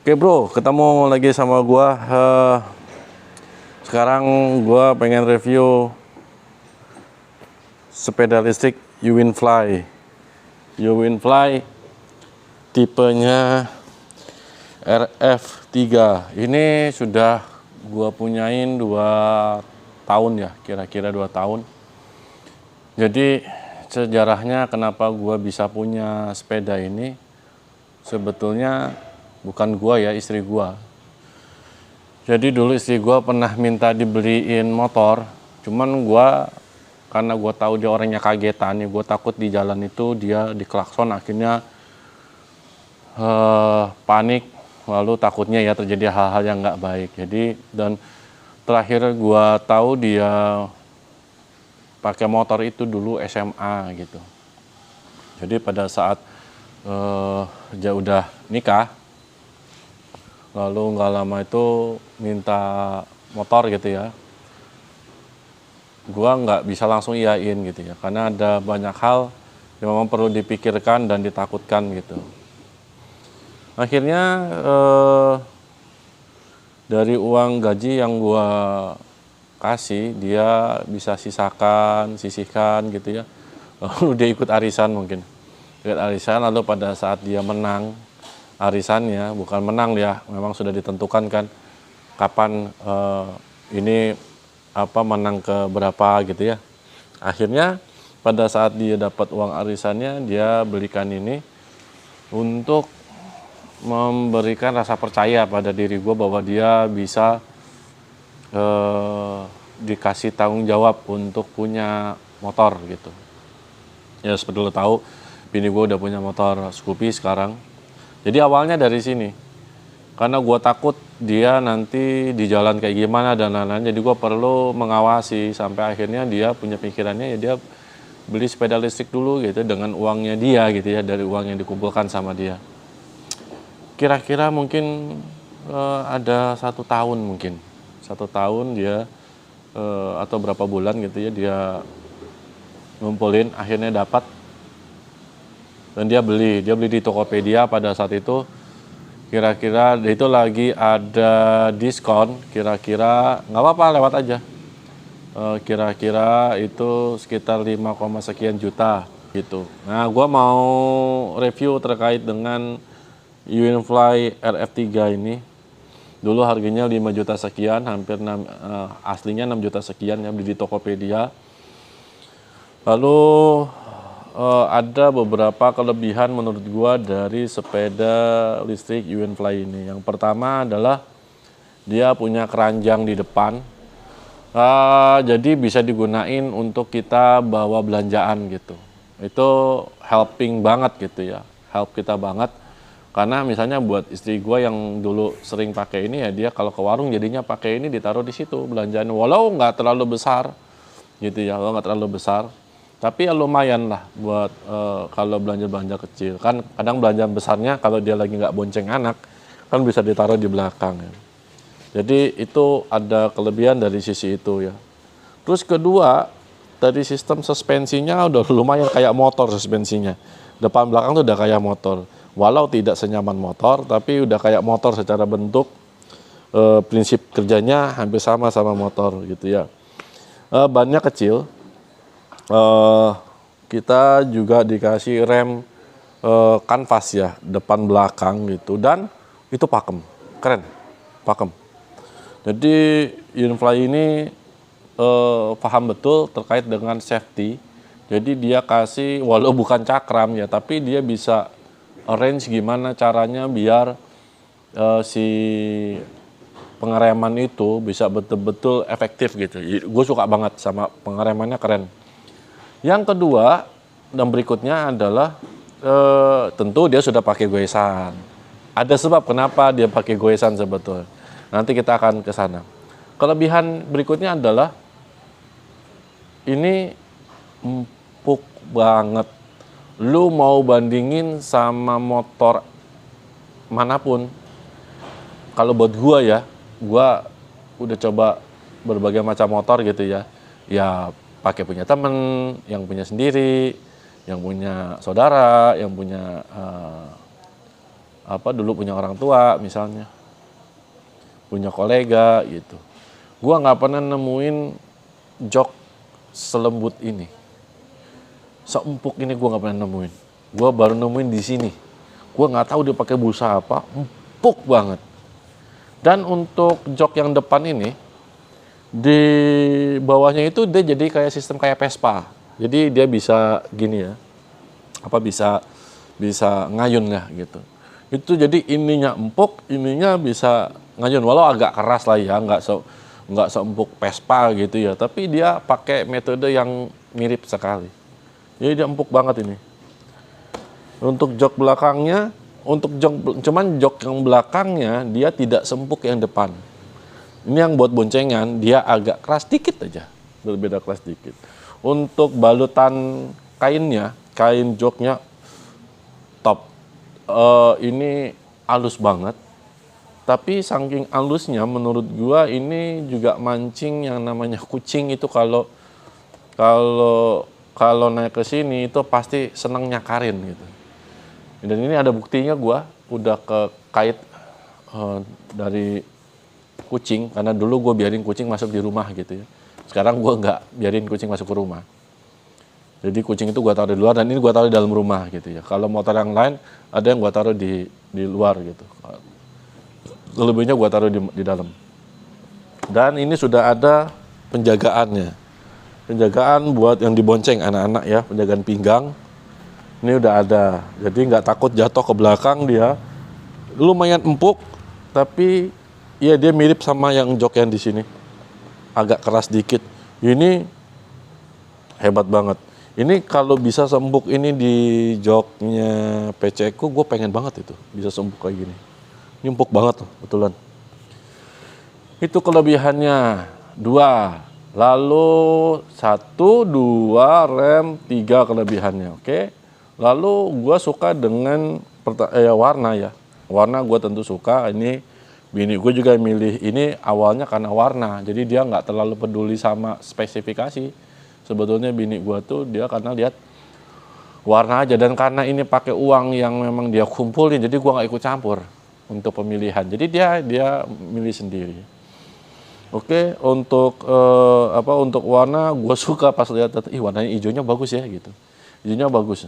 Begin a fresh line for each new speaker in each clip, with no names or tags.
Oke bro, ketemu lagi sama gua. Sekarang gua pengen review sepeda listrik Uwinfly. Uwinfly tipenya RF3. Ini sudah gua punyain 2 tahun ya, kira-kira 2 tahun. Jadi sejarahnya kenapa gua bisa punya sepeda ini, sebetulnya bukan gua ya, istri gua. Jadi dulu istri gua pernah minta dibeliin motor, cuman gua karena gua tahu dia orangnya kagetan ya, gua takut di jalan itu dia diklakson, akhirnya panik, lalu takutnya ya terjadi hal-hal yang nggak baik. Jadi dan terakhir gua tahu dia pakai motor itu dulu SMA gitu. Jadi pada saat dia udah nikah, lalu nggak lama itu minta motor gitu ya, gua nggak bisa langsung iyain gitu ya, karena ada banyak hal yang memang perlu dipikirkan dan ditakutkan gitu. Akhirnya dari uang gaji yang gua kasih, dia bisa sisihkan gitu ya, lalu dia ikut arisan mungkin. Ikut arisan, lalu pada saat dia menang arisannya, bukan menang ya, memang sudah ditentukan kan kapan ini menang ke berapa gitu ya. Akhirnya pada saat dia dapat uang arisannya, dia belikan ini untuk memberikan rasa percaya pada diri gue bahwa dia bisa dikasih tanggung jawab untuk punya motor gitu. Ya seperti lo tahu, bini gue udah punya motor Scoopy sekarang. Jadi awalnya dari sini, karena gue takut dia nanti di jalan kayak gimana dan lain-lain, jadi gue perlu mengawasi sampai akhirnya dia punya pikirannya ya dia beli sepeda listrik dulu gitu dengan uangnya dia gitu ya, dari uang yang dikumpulkan sama dia. Kira-kira mungkin ada 1 tahun mungkin, 1 tahun dia atau berapa bulan gitu ya, dia ngumpulin, akhirnya dapat. Dan dia beli di Tokopedia pada saat itu, kira-kira itu lagi ada diskon, kira-kira nggak apa-apa lewat aja, kira-kira itu sekitar 5, sekian juta gitu. Nah gua mau review terkait dengan Uwinfly RF3 ini. Dulu harganya 5 juta sekian, hampir 6, aslinya 6 juta sekian ya, beli di Tokopedia. Lalu ada beberapa kelebihan menurut gua dari sepeda listrik Uwinfly ini. Yang pertama adalah dia punya keranjang di depan, jadi bisa digunain untuk kita bawa belanjaan gitu. Itu helping banget gitu ya, help kita banget. Karena misalnya buat istri gua yang dulu sering pakai ini ya, dia kalau ke warung jadinya pakai ini, ditaruh di situ belanjaan, walau nggak terlalu besar gitu ya, walau nggak terlalu besar. Tapi ya lumayan lah buat kalau belanja-belanja kecil. Kan kadang belanja besarnya kalau dia lagi nggak bonceng anak, kan bisa ditaruh di belakang ya. Jadi itu ada kelebihan dari sisi itu ya. Terus kedua, dari sistem suspensinya udah lumayan kayak motor suspensinya. Depan belakang tuh udah kayak motor. Walau tidak senyaman motor, tapi udah kayak motor secara bentuk. Prinsip kerjanya hampir sama motor gitu ya. Bannya kecil. Kita juga dikasih rem kanvas ya, depan belakang gitu, dan itu pakem, keren, pakem. Jadi Uwinfly ini paham betul terkait dengan safety. Jadi dia kasih, walau bukan cakram ya, tapi dia bisa arrange gimana caranya biar si pengereman itu bisa betul-betul efektif gitu. Gue suka banget sama pengeremannya, keren. Yang kedua dan berikutnya adalah tentu dia sudah pakai goesan. Ada sebab kenapa dia pakai goesan sebetulnya. Nanti kita akan ke sana. Kelebihan berikutnya adalah ini empuk banget. Lu mau bandingin sama motor manapun, kalau buat gua ya, gua udah coba berbagai macam motor gitu ya. Ya pakai punya temen, yang punya sendiri, yang punya saudara, yang punya dulu punya orang tua misalnya, punya kolega gitu. Gua nggak pernah nemuin jok selembut ini, seempuk ini gua nggak pernah nemuin. Gua baru nemuin di sini. Gua nggak tahu dia pakai busa apa, empuk banget. Dan untuk jok yang depan ini, di bawahnya itu dia jadi kayak sistem kayak Vespa. Jadi dia bisa gini ya, bisa ngayun ya gitu. Itu jadi ininya empuk, ininya bisa ngayun. Walau agak keras lah ya, nggak seempuk Vespa gitu ya. Tapi dia pakai metode yang mirip sekali. Jadi dia empuk banget ini. Untuk jok belakangnya, cuman jok yang belakangnya dia tidak seempuk yang depan. Ini yang buat boncengan, dia agak keras dikit aja, berbeda keras dikit. Untuk balutan kainnya, kain joknya top. Ini halus banget. Tapi saking halusnya menurut gua ini juga mancing yang namanya kucing itu kalau naik ke sini itu pasti seneng nyakarin gitu. Dan ini ada buktinya gua udah kait dari kucing, karena dulu gue biarin kucing masuk di rumah gitu ya. Sekarang gue nggak biarin kucing masuk ke rumah. Jadi kucing itu gue taruh di luar dan ini gue taruh di dalam rumah gitu ya. Kalau motor yang lain ada yang gue taruh di luar gitu. Selebihnya gue taruh di dalam. Dan ini sudah ada penjagaannya. Penjagaan buat yang dibonceng anak-anak ya, penjagaan pinggang. Ini udah ada. Jadi nggak takut jatuh ke belakang dia. Lumayan empuk, tapi iya dia mirip sama yang jok yang di sini. Agak keras dikit. Ini hebat banget. Ini kalau bisa seempuk ini di joknya PC ku, gue pengen banget itu. Bisa seempuk kayak gini. Ini empuk banget tuh, betulan. Itu kelebihannya. 2. Lalu 1, 2, rem, 3 kelebihannya. Oke. Lalu gue suka dengan warna ya. Warna gue tentu suka. Ini bini gue juga milih ini awalnya karena warna, jadi dia nggak terlalu peduli sama spesifikasi. Sebetulnya bini gue tuh dia karena lihat warna aja, dan karena ini pakai uang yang memang dia kumpulin, jadi gue nggak ikut campur untuk pemilihan. Jadi dia milih sendiri. Oke, untuk untuk warna gue suka pas lihat, warnanya hijaunya bagus ya gitu. Hijaunya bagus.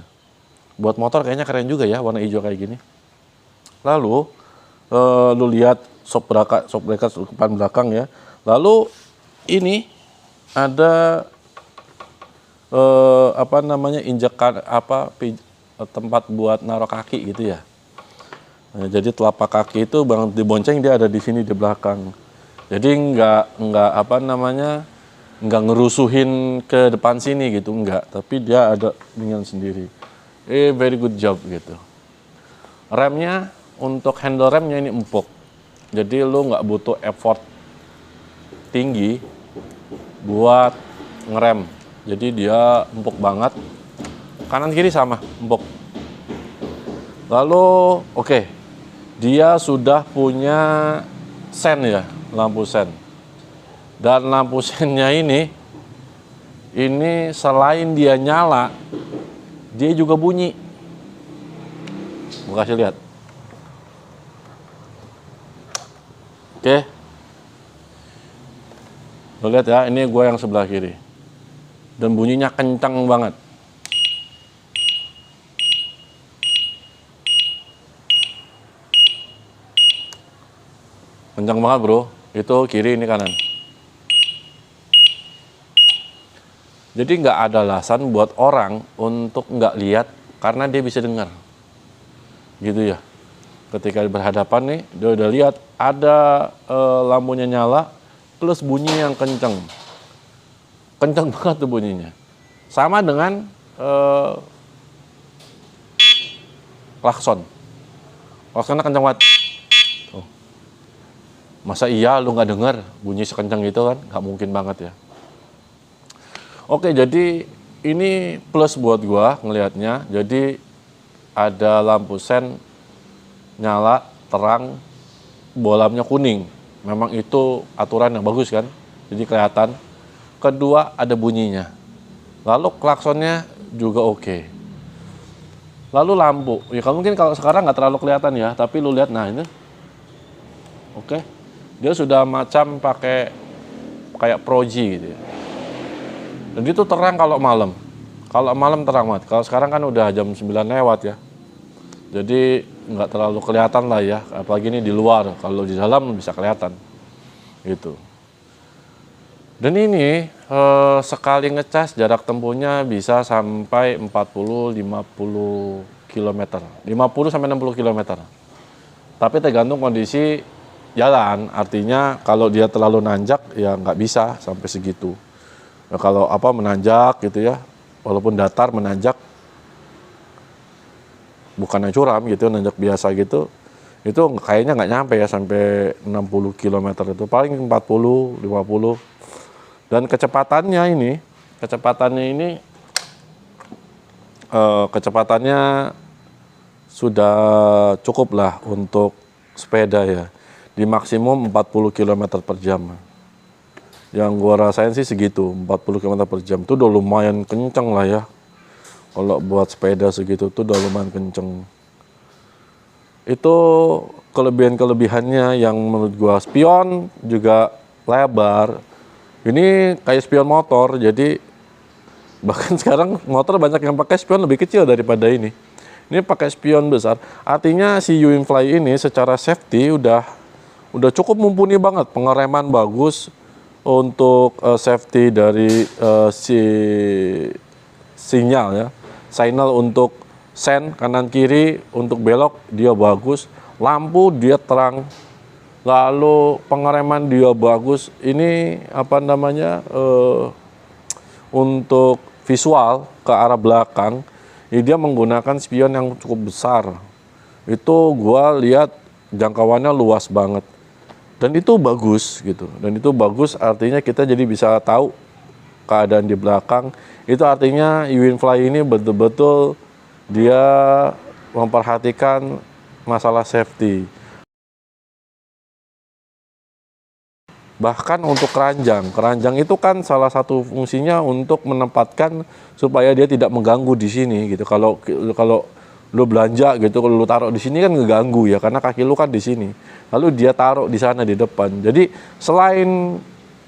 Buat motor kayaknya keren juga ya warna hijau kayak gini. Lalu lu lihat shock breaker depan belakang ya. Lalu ini ada injekan tempat buat naruh kaki gitu ya. Nah, jadi telapak kaki itu bang dibonceng dia ada di sini di belakang. Jadi nggak ngerusuhin ke depan sini gitu, enggak, tapi dia ada dengan sendiri. Very good job gitu. Remnya, untuk handle remnya ini empuk. Jadi lu nggak butuh effort tinggi buat ngerem. Jadi dia empuk banget. Kanan kiri sama, empuk. Lalu dia sudah punya sen ya, lampu sen. Dan lampu sennya ini selain dia nyala, dia juga bunyi. Gua kasih lihat. Oke, lo lihat ya, ini gue yang sebelah kiri, dan bunyinya kencang banget. Kencang banget bro, itu kiri ini kanan. Jadi nggak ada alasan buat orang untuk nggak lihat, karena dia bisa dengar, gitu ya. Ketika berhadapan nih, dia udah lihat ada lampunya nyala plus bunyi yang kenceng banget tuh bunyinya. Sama dengan klaksonnya kenceng banget. Tuh. Masa iya lu nggak dengar bunyi sekencang gitu kan? Nggak mungkin banget ya. Oke, jadi ini plus buat gua ngelihatnya. Jadi ada lampu sen nyala, terang, bolamnya kuning. Memang itu aturan yang bagus kan, jadi kelihatan. Kedua, ada bunyinya. Lalu klaksonnya juga oke. Lalu lampu, ya kalau mungkin kalau sekarang nggak terlalu kelihatan ya, tapi lu lihat, nah ini, oke, dia sudah macam pakai kayak proji gitu ya. Dan itu terang kalau malam. Kalau malam terang banget. Kalau sekarang kan udah jam 9 lewat ya. Jadi nggak terlalu kelihatan lah ya. Apalagi ini di luar. Kalau di dalam bisa kelihatan. Gitu. Dan ini sekali ngecas jarak tempuhnya bisa sampai 40-50 km. 50 sampai 60 km. Tapi tergantung kondisi jalan. Artinya kalau dia terlalu nanjak ya nggak bisa sampai segitu. Nah, kalau menanjak gitu ya, walaupun datar menanjak, bukannya curam gitu, nanjak biasa gitu, itu kayaknya nggak nyampe ya sampai 60 km itu, paling 40, 50. Dan kecepatannya sudah cukup lah untuk sepeda ya, di maksimum 40 km per jam. Yang gua rasain sih segitu, 40 km per jam. Itu udah lumayan kenceng lah ya. Kalau buat sepeda segitu tuh udah lumayan kenceng. Itu kelebihan-kelebihannya yang menurut gua. Spion juga lebar. Ini kayak spion motor, jadi bahkan sekarang motor banyak yang pakai spion lebih kecil daripada ini. Ini pakai spion besar. Artinya si UINFly ini secara safety udah cukup mumpuni banget. Pengereman bagus untuk safety dari sinyal ya. Signal untuk sen kanan kiri, untuk belok dia bagus. Lampu dia terang. Lalu pengereman dia bagus. Ini untuk visual ke arah belakang, ini dia menggunakan spion yang cukup besar. Itu gua lihat jangkauannya luas banget. Dan itu bagus gitu. Dan itu bagus artinya kita jadi bisa tahu keadaan di belakang. Itu artinya UINFly ini betul-betul dia memperhatikan masalah safety. Bahkan untuk keranjang itu kan salah satu fungsinya untuk menempatkan supaya dia tidak mengganggu di sini gitu. Kalau lu belanja gitu, kalau lu taruh di sini kan ngeganggu ya, karena kaki lu kan di sini. Lalu dia taruh di sana di depan. Jadi selain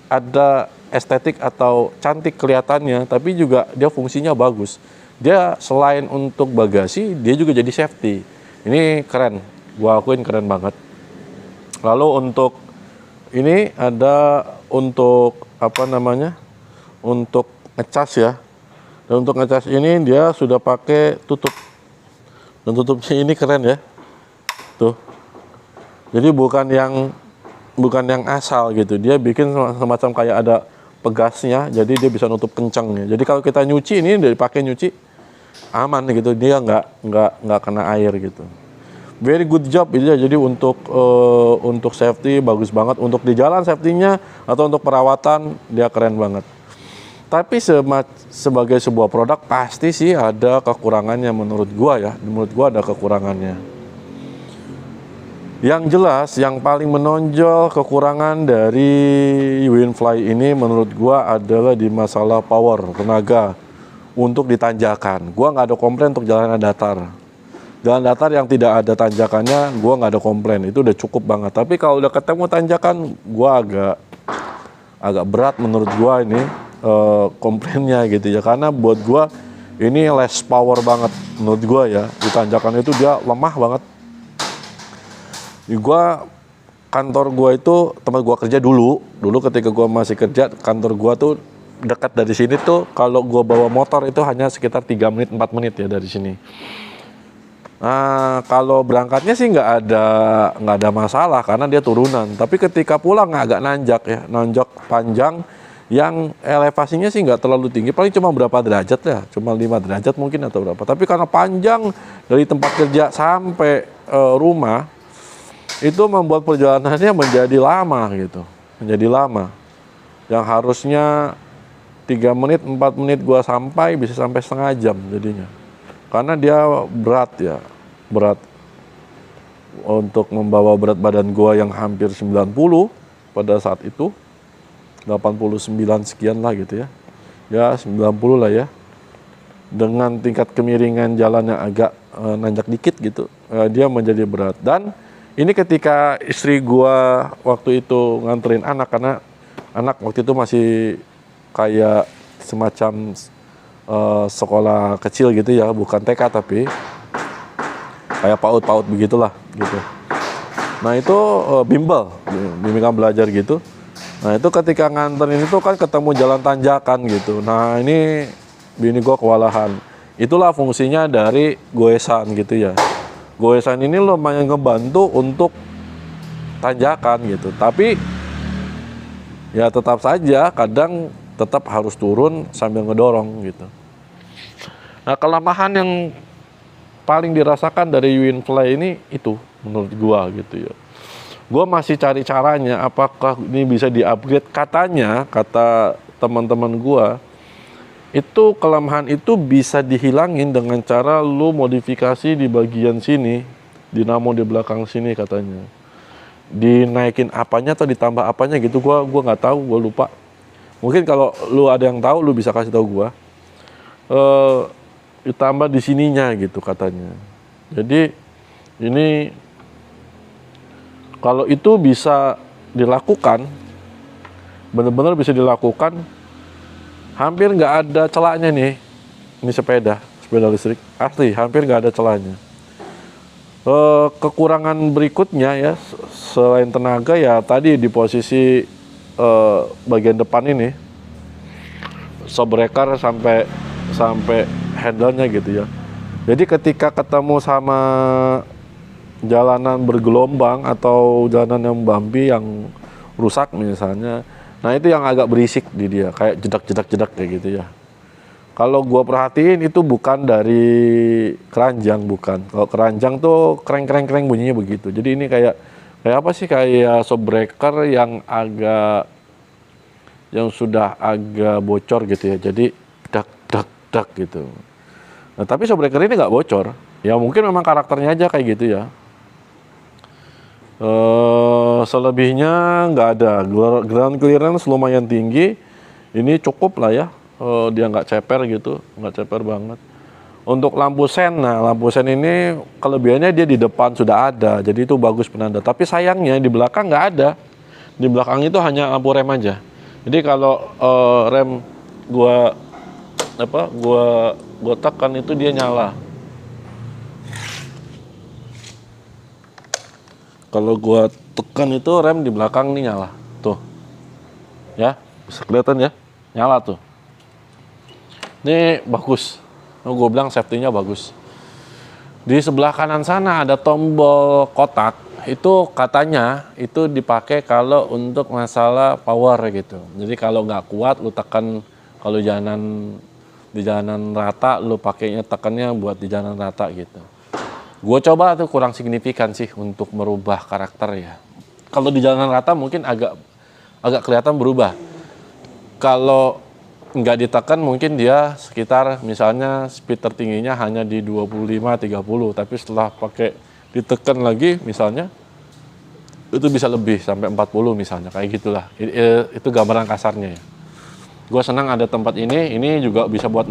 ada estetik atau cantik kelihatannya, tapi juga dia fungsinya bagus. Dia selain untuk bagasi, dia juga jadi safety. Ini keren, gua akuin keren banget. Lalu untuk ini ada untuk untuk ngecas ya. Dan untuk ngecas ini dia sudah pakai tutup. Dan tutupnya ini keren ya. Tuh. Jadi bukan yang asal gitu. Dia bikin semacam kayak ada pegasnya, jadi dia bisa nutup kencangnya. Jadi kalau kita nyuci ini dari pakai nyuci aman gitu. Dia nggak kena air gitu. Very good job itu ya. Jadi untuk safety bagus banget. Untuk di jalan safety-nya atau untuk perawatan dia keren banget. Tapi sebagai sebuah produk pasti sih ada kekurangannya menurut gua ya. Menurut gua ada kekurangannya. Yang jelas yang paling menonjol kekurangan dari UINFly ini menurut gua adalah di masalah power, tenaga untuk ditanjakan. Gua nggak ada komplain untuk jalanan datar. Jalan datar yang tidak ada tanjakannya, gue nggak ada komplain, itu udah cukup banget. Tapi kalau udah ketemu tanjakan, gue agak berat menurut gue ini komplainnya gitu ya. Karena buat gue ini less power banget menurut gue ya. Di tanjakan itu dia lemah banget. Kantor gue itu tempat gue kerja dulu ketika gue masih kerja, kantor gue tuh dekat dari sini tuh. Kalau gue bawa motor itu hanya sekitar 3 menit 4 menit ya dari sini. Nah, kalau berangkatnya sih nggak ada masalah karena dia turunan. Tapi ketika pulang agak nanjak panjang, yang elevasinya sih nggak terlalu tinggi, paling cuma berapa derajat ya, cuma 5 derajat mungkin atau berapa. Tapi karena panjang dari tempat kerja sampai rumah, itu membuat perjalanannya menjadi lama gitu, menjadi lama. Yang harusnya 3 menit 4 menit gua sampai, bisa sampai setengah jam jadinya. Karena dia berat untuk membawa berat badan gua yang hampir 90 pada saat itu, 89 sekian lah gitu ya 90 lah ya, dengan tingkat kemiringan jalan yang agak nanjak dikit gitu, dia menjadi berat. Dan ini ketika istri gua waktu itu nganterin anak, karena anak waktu itu masih kayak semacam sekolah kecil gitu ya, bukan TK tapi kayak PAUD begitulah gitu. Nah itu bimbingan belajar gitu. Nah itu ketika nganterin itu kan ketemu jalan tanjakan gitu. Nah ini bini gua kewalahan. Itulah fungsinya dari goesan gitu ya. Goesan ini lumayan ngebantu untuk tanjakan gitu. Tapi ya tetap saja kadang tetap harus turun sambil ngedorong gitu. Nah kelemahan yang paling dirasakan dari Winfly ini itu menurut gua gitu ya. Gua masih cari caranya apakah ini bisa di-upgrade. Katanya, kata teman-teman gua, itu kelemahan itu bisa dihilangin dengan cara lu modifikasi di bagian sini, dinamo di belakang sini katanya. Dinaikin apanya atau ditambah apanya gitu, gua nggak tahu, gua lupa. Mungkin kalau lu ada yang tahu, lu bisa kasih tahu gua. Ditambah di sininya gitu katanya. Jadi ini kalau itu bisa dilakukan, benar-benar bisa dilakukan, hampir nggak ada celahnya nih. Ini sepeda listrik asli, hampir nggak ada celahnya. Kekurangan berikutnya ya, selain tenaga ya tadi di posisi bagian depan ini, shockbreaker sampai handle-nya gitu ya. Jadi ketika ketemu sama jalanan bergelombang atau jalanan yang bumpy yang rusak misalnya, nah itu yang agak berisik di dia, kayak jedak kayak gitu ya. Kalau gua perhatiin itu bukan dari keranjang, bukan. Kalau keranjang tuh kreng bunyinya begitu. Jadi ini kayak apa sih, kayak shockbreaker yang sudah agak bocor gitu ya. Jadi dak gitu. Nah, tapi shockbreaker ini nggak bocor. Ya mungkin memang karakternya aja kayak gitu ya. Selebihnya nggak ada. Ground clearance lumayan tinggi. Ini cukup lah ya. Dia nggak ceper gitu, nggak ceper banget. Untuk lampu sen, nah lampu sen ini kelebihannya dia di depan sudah ada, jadi itu bagus penanda. Tapi sayangnya di belakang nggak ada. Di belakang itu hanya lampu rem aja. Jadi kalau rem gua tekan itu dia nyala. Kalau gua tekan itu rem di belakang nih nyala. Tuh. Ya, bisa kelihatan ya. Nyala tuh. Ini bagus. Gue bilang safety-nya bagus. Di sebelah kanan sana ada tombol kotak. Itu katanya itu dipakai kalau untuk masalah power gitu. Jadi kalau nggak kuat lu tekan, kalau di jalanan rata lu pakainya tekannya buat di jalanan rata gitu. Gue coba tuh kurang signifikan sih untuk merubah karakter ya. Kalau di jalanan rata mungkin agak kelihatan berubah. Kalau nggak ditekan mungkin dia sekitar misalnya speed tertingginya hanya di 25-30, tapi setelah pakai ditekan lagi misalnya itu bisa lebih sampai 40 misalnya, kayak gitulah. Itu gambaran kasarnya ya. Gue senang ada tempat ini juga bisa buat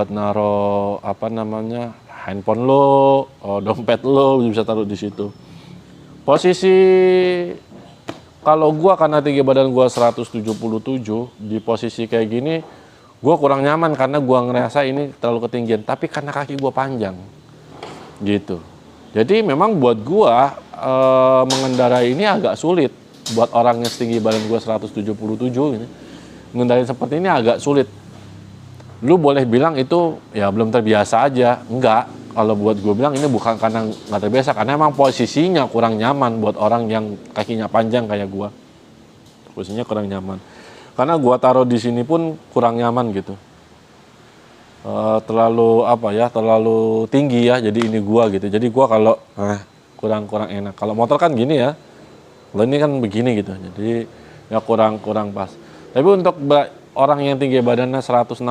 naro apa namanya, handphone lo, dompet lo bisa taruh di situ. Posisi kalau gua karena tinggi badan gua 177, di posisi kayak gini gua kurang nyaman karena gua ngerasa ini terlalu ketinggian, tapi karena kaki gua panjang gitu. Jadi memang buat gua mengendarai ini agak sulit. Buat orang yang setinggi badan gua 177 ini, mengendarai seperti ini agak sulit. Lu boleh bilang itu ya belum terbiasa aja, enggak. Kalau buat gue bilang ini bukan karena nggak terbiasa, karena emang posisinya kurang nyaman buat orang yang kakinya panjang kayak gue. Posisinya kurang nyaman. Karena gue taruh di sini pun kurang nyaman gitu. Terlalu tinggi ya. Jadi ini gue gitu. Jadi gue kalau kurang enak. Kalau motor kan gini ya. Kalau ini kan begini gitu. Jadi ya kurang pas. Tapi untuk orang yang tinggi badannya 160,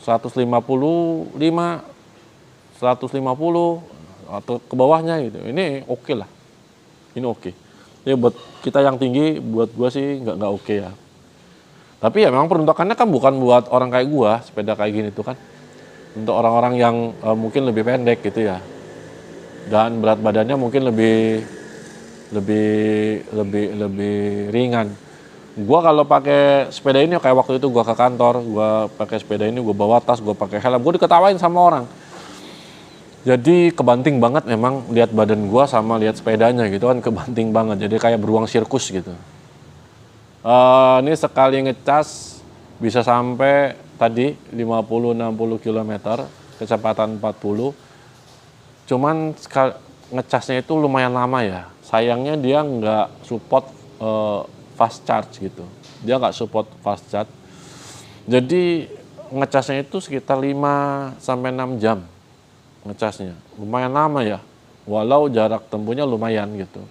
155, 150 atau ke bawahnya gitu. Ini oke lah. Ini oke. Ya buat kita yang tinggi, buat gua sih nggak oke ya. Tapi ya memang peruntukannya kan bukan buat orang kayak gua, sepeda kayak gini tuh kan. untuk orang-orang yang mungkin lebih pendek gitu ya, dan berat badannya mungkin lebih ringan. Gua kalau pakai sepeda ini kayak waktu itu gua ke kantor, gua pakai sepeda ini, gua bawa tas, gua pakai helm, gua diketawain sama orang. Jadi kebanting banget memang lihat badan gua sama lihat sepedanya gitu kan, kebanting banget. Jadi kayak beruang sirkus gitu. Ini sekali ngecas bisa sampai tadi 50-60 km, kecepatan 40. Cuman ngecasnya itu lumayan lama ya. Sayangnya dia nggak support fast charge gitu. Dia nggak support fast charge. Jadi ngecasnya itu sekitar 5 sampai 6 jam ngecasnya. Lumayan lama ya. Walau jarak tempuhnya lumayan gitu.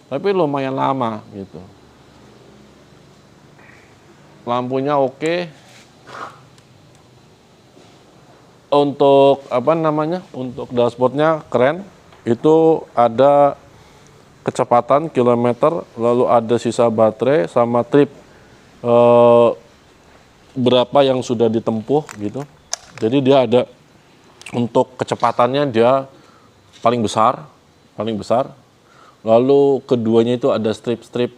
Tapi lumayan lama gitu. Lampunya oke. Untuk Untuk dashboardnya keren. Itu ada kecepatan kilometer, lalu ada sisa baterai sama trip berapa yang sudah ditempuh gitu. Jadi dia ada untuk kecepatannya dia paling besar. Lalu keduanya itu ada strip-strip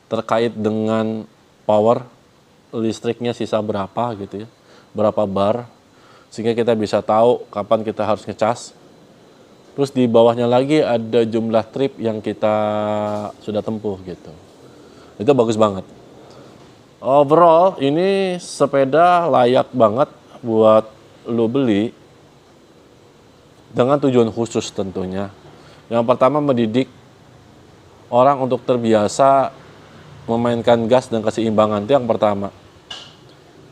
terkait dengan power listriknya sisa berapa gitu ya, berapa bar, sehingga kita bisa tahu kapan kita harus ngecas. Terus di bawahnya lagi ada jumlah trip yang kita sudah tempuh gitu. Itu bagus banget. Overall ini sepeda layak banget buat lo beli dengan tujuan khusus tentunya. Yang pertama mendidik orang untuk terbiasa memainkan gas dan keseimbangan, itu yang pertama.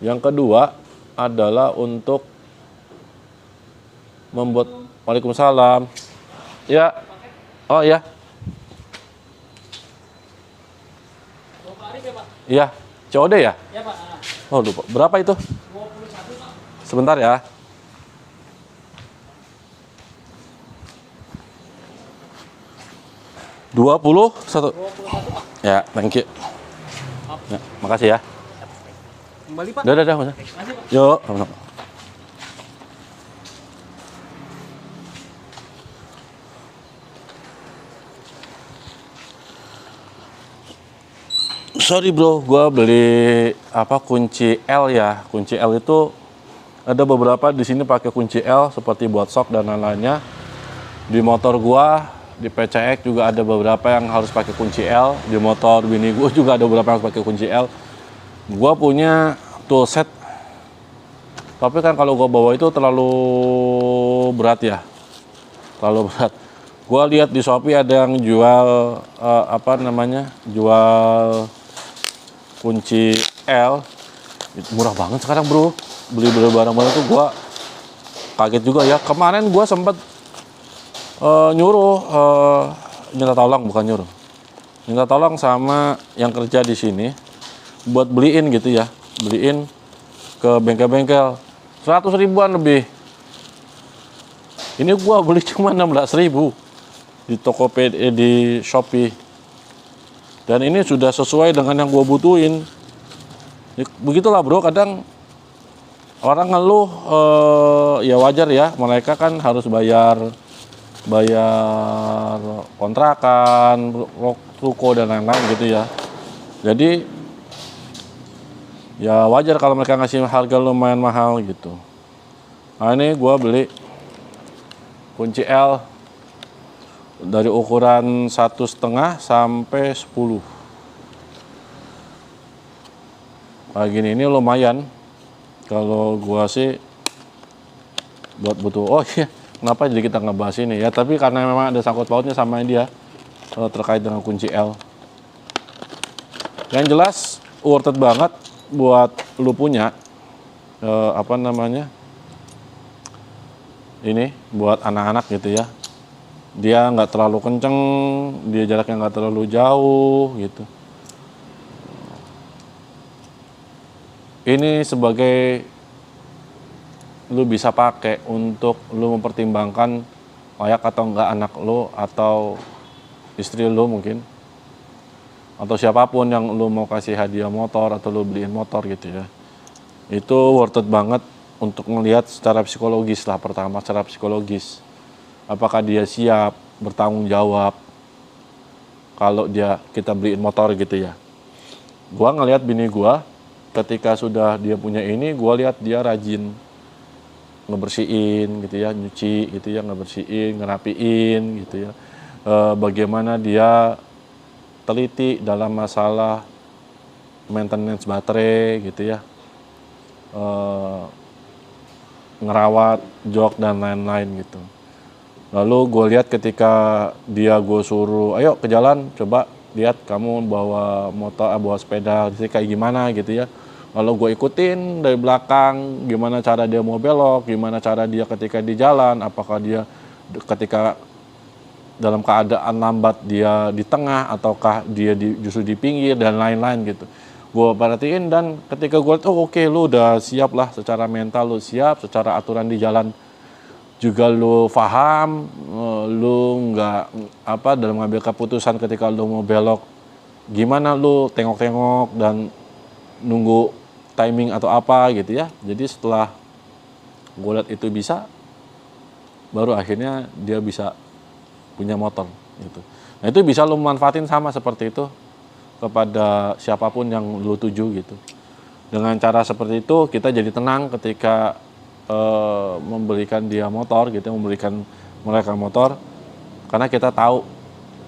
Yang kedua adalah untuk membuat. Waalaikumsalam. Ya. Oh ya. Iya. COD ya? Iya Pak. Oh lupa. Berapa itu? 21 Pak. Sebentar ya. $21. Ya, thank you. Ya, makasih ya. Kembali Pak. Udah. Yuk, sama-sama. Sorry bro, gue beli kunci L ya. Kunci L itu ada beberapa di sini pakai kunci L seperti buat sok dan lain-lainnya. Di motor gue, di PCX juga ada beberapa yang harus pakai kunci L. Di motor bini gue juga ada beberapa yang harus pakai kunci L. Gue punya toolset, tapi kan kalau gue bawa itu terlalu berat ya, terlalu berat. Gue lihat di Shopee ada yang jual jual kunci L, murah banget sekarang bro. Beli barang-barang itu gue kaget juga ya. Kemarin gue sempat minta tolong sama yang kerja di sini buat beliin gitu ya, beliin ke bengkel-bengkel 100 ribuan lebih. Ini gue beli cuma 16 ribu di Tokopedia, di Shopee. Dan ini sudah sesuai dengan yang gue butuhin. Begitulah bro, kadang orang ngeluh, ya wajar ya, mereka kan harus bayar kontrakan, ruko dan lain-lain gitu ya. Jadi ya wajar kalau mereka ngasih harga lumayan mahal gitu. Nah ini gue beli kunci L dari ukuran 1,5 sampai 10. Nah gini, ini lumayan. Kalau gua sih buat butuh. Oh iya, kenapa jadi kita ngebahas ini ya? Tapi karena memang ada sangkut pautnya sama dia terkait dengan kunci L. Yang jelas worth it banget buat lu punya ini buat anak-anak gitu ya. Dia nggak terlalu kenceng, dia jaraknya nggak terlalu jauh gitu. Ini sebagai lu bisa pakai untuk lu mempertimbangkan layak atau enggak anak lu atau istri lu mungkin, atau siapapun yang lu mau kasih hadiah motor atau lu beliin motor gitu ya. Itu worth it banget untuk melihat secara psikologis lah, pertama secara psikologis. Apakah dia siap bertanggung jawab kalau kita beliin motor gitu ya. Gua ngelihat bini gua ketika sudah dia punya ini, gua lihat dia rajin ngebersihin gitu ya, nyuci gitu ya, ngebersihin, ngerapiin gitu ya. Bagaimana dia teliti dalam masalah maintenance baterai gitu ya, ngerawat jok dan lain-lain gitu. Lalu gue lihat ketika gue suruh, ayo ke jalan, coba lihat kamu bawa motor, bawa sepeda, jadi kayak gimana gitu ya. Lalu gue ikutin dari belakang, gimana cara dia mau belok, gimana cara dia ketika di jalan, apakah dia ketika dalam keadaan lambat dia di tengah, ataukah dia justru di pinggir, dan lain-lain gitu. Gue perhatiin, dan ketika gue lihat, oh oke, lu udah siap lah secara mental, lu siap, secara aturan di jalan juga lu paham, lu nggak dalam ngambil keputusan ketika lu mau belok, gimana lu tengok-tengok dan nunggu timing atau apa gitu ya. Jadi setelah gue lihat itu bisa, baru akhirnya dia bisa punya motor gitu. Nah itu bisa lu manfaatin sama seperti itu kepada siapapun yang lu tuju gitu. Dengan cara seperti itu kita jadi tenang ketika memberikan dia motor gitu, memberikan mereka motor, karena kita tahu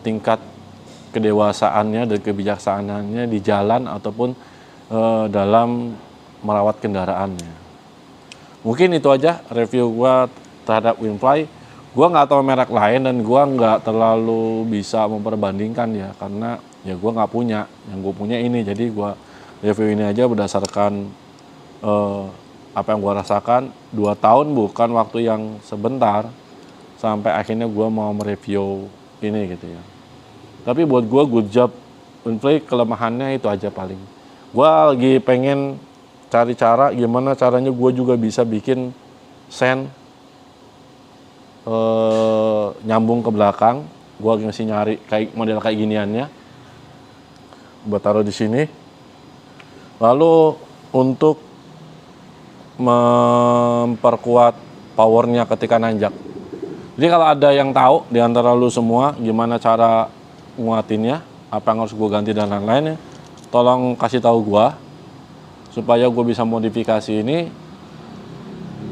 tingkat kedewasaannya dan kebijaksanaannya di jalan ataupun dalam merawat kendaraannya. Mungkin itu aja review gua terhadap Winfly. Gua nggak tahu merek lain dan gua nggak terlalu bisa memperbandingkan ya, karena ya gua nggak punya, yang gue punya ini, jadi gua review ini aja berdasarkan apa yang gue rasakan. 2 tahun bukan waktu yang sebentar sampai akhirnya gue mau mereview ini gitu ya. Tapi buat gue good job Winfly, kelemahannya itu aja paling. Gue lagi pengen cari cara gimana caranya gue juga bisa bikin sen nyambung ke belakang. Gue lagi masih nyari kayak model kayak giniannya buat taruh di sini. Lalu untuk memperkuat powernya ketika nanjak. Jadi kalau ada yang tahu di antara lu semua gimana cara nguatinnya, apa yang harus gue ganti dan lain-lainnya, tolong kasih tahu gue supaya gue bisa modifikasi ini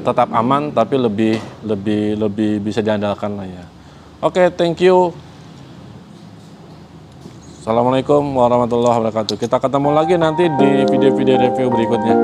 tetap aman tapi lebih bisa diandalkan lah ya. Oke, thank you. Assalamualaikum warahmatullahi wabarakatuh. Kita ketemu lagi nanti di video-video review berikutnya.